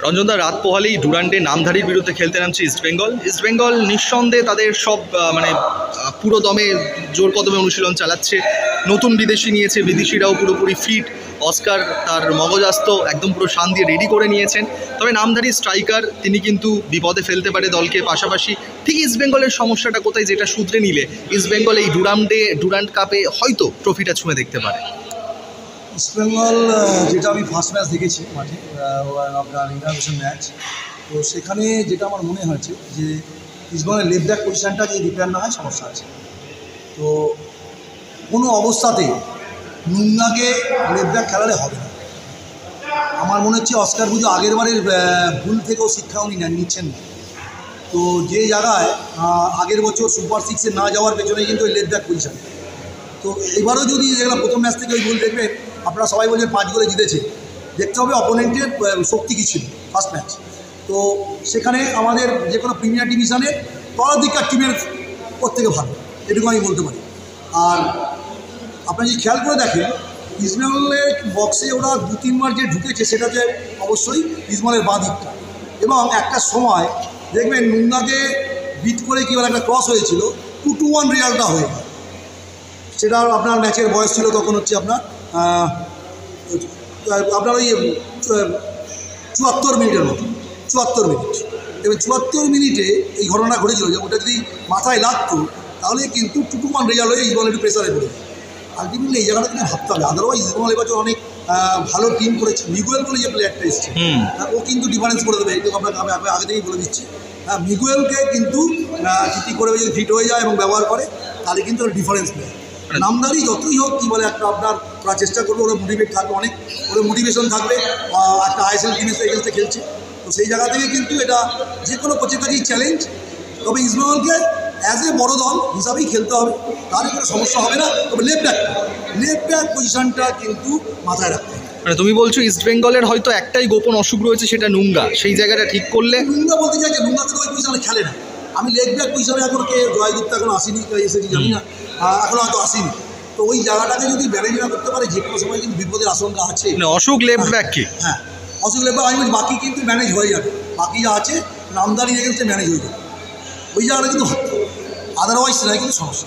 রঞ্জনদা, রাত পোহালেই ডুরান্ডে নামধারীর বিরুদ্ধে খেলতে নামছে ইস্টবেঙ্গল। ইস্টবেঙ্গল নিঃসন্দেহে তাদের সব পুরো দমে জোর কদমে অনুশীলন চালাচ্ছে। নতুন বিদেশি নিয়েছে, বিদেশিরাও পুরোপুরি ফিট। অস্কার তার মগজাস্ত একদম পুরো শান দিয়ে রেডি করে নিয়েছেন। তবে নামধারী স্ট্রাইকার তিনি কিন্তু বিপদে ফেলতে পারে দলকে। পাশাপাশি ঠিক ইস্টবেঙ্গলের সমস্যাটা কোথায়, যেটা শুধরে নিলে ইস্টবেঙ্গল এই ডুরান্ড কাপে হয়তো ট্রফিটা ছুঁয়ে দেখতে পারে। ইস্টবেঙ্গল, যেটা আমি ফার্স্ট ম্যাচ দেখেছি মাঠে, আপনার ইন্টারন্যাশনাল ম্যাচ, তো সেখানে যেটা আমার মনে হয়েছে যে ইস্টবেঙ্গলের লেফট ব্যাক পজিশানটা যদি রিপেয়ার না হয় সমস্যা আছে। তো কোনো অবস্থাতে নুঙ্গাকে লেফট ব্যাক খেলালে হবে না। আমার মনে হচ্ছে অস্কার বুঝো আগের বারের ভুল থেকেও শিক্ষা উনি নিচ্ছেন না। তো যে জায়গায় আগের বছর সুপার সিক্সে না যাওয়ার পেছনে কিন্তু ওই লেফট ব্যাক পজিশান। তো এবারও যদি যেগুলো প্রথম ম্যাচ থেকে ওই গোল দেখবেন, আপনারা সবাই বলছেন 5 গোলে জিতেছে, দেখতে হবে অপোনেন্টের শক্তি কী ছিল ফার্স্ট ম্যাচ। তো সেখানে আমাদের যে কোনো প্রিমিয়ার ডিভিশনে তলাধিকার টিমের প্রত্যেকে ভালো, এটুকু আমি বলতে পারি। আর আপনি যদি খেয়াল করে দেখেন, ইস্টবেঙ্গলের বক্সে ওরা 2-3 বার যে ঢুকেছে সেটাতে অবশ্যই ইস্টবেঙ্গলের বাঁ দিকটা, এবং একটা সময় দেখবেন নুঙ্গাকে বিট করে কী বলে একটা ক্রস হয়েছিল, 2-1 রিয়ালটা হয়ে গেল। সেটা আপনার ম্যাচের বয়স ছিল তখন হচ্ছে আপনার ওই 74 মিনিটের মতো, 74 মিনিট। এবং 74 মিনিটে এই ঘটনা ঘটেছিল যে ওটা যদি মাথায় লাগতো তাহলে কিন্তু 2-1 রেজাল্ট হয়ে ইস্টবেঙ্গল একটু প্রেসারে পড়ে যায়। আলটিমেটলি এই জায়গাটা কিন্তু ভাবতে হবে। আদারওয়াইজ ইস্টবেঙ্গল এবছর অনেক ভালো টিম করেছে। মিগুয়েল বলে যে প্লেয়ারটা এসছে, ও কিন্তু ডিফারেন্স করে দেবে, এইটুকু আপনাকে আমি আগে থেকেই বলে দিচ্ছি। হ্যাঁ, মিগুয়েলকে কিন্তু ঠিক করে যদি ফিট হয়ে যায় এবং ব্যবহার করে তাহলে কিন্তু ওর ডিফারেন্স প্লেয়ার। নামধারী যতই হোক কী বলে একটা আপনার ওরা চেষ্টা করবে, ওরা মোটিভেট থাকবে, অনেক ওরা মোটিভেশন থাকবে। একটা আইএসএল টিমের এগেন্সে খেলছে, তো সেই জায়গা থেকে কিন্তু এটা যে কোনো কোচের কাছেই চ্যালেঞ্জ। তবে ইস্টবেঙ্গলকে অ্যাজ এ বড় দল হিসাবেই খেলতে হবে, তাহলে কোনো সমস্যা হবে না। তবে লেফট ব্যাক পজিশনটা কিন্তু মাথায় রাখতে হবে। মানে তুমি বলছো ইস্টবেঙ্গলের হয়তো একটাই গোপন অসুখ রয়েছে, সেটা নুঙ্গা। সেই জায়গাটা ঠিক করলে নুঙ্গা বলতে চাই যে নুঙ্গাকে তো ওই পজিশনে খেলে না। আমি লেফট ব্যাক পজিশনে এখন কে জয়দীপ্ত এখন আসেনি, এসেছি জানি না, এখন হয়তো আসেনি। তো ওই জায়গাটাকে যদি ম্যানেজ না করতে পারে যে কোনো সময় কিন্তু বিপদের আশঙ্কা আছে। অসুখ লেফট ব্যাক কি? হ্যাঁ, অসুখ লেফট ব্যাক। আমি বলছি বাকি কিন্তু ম্যানেজ হয়ে যাবে, বাকি যা আছে নামদারি এগেন্সে ম্যানেজ হয়ে যাবে। ওই জায়গাটা কিন্তু আদারওয়াইজ সেটা কিন্তু সমস্যা।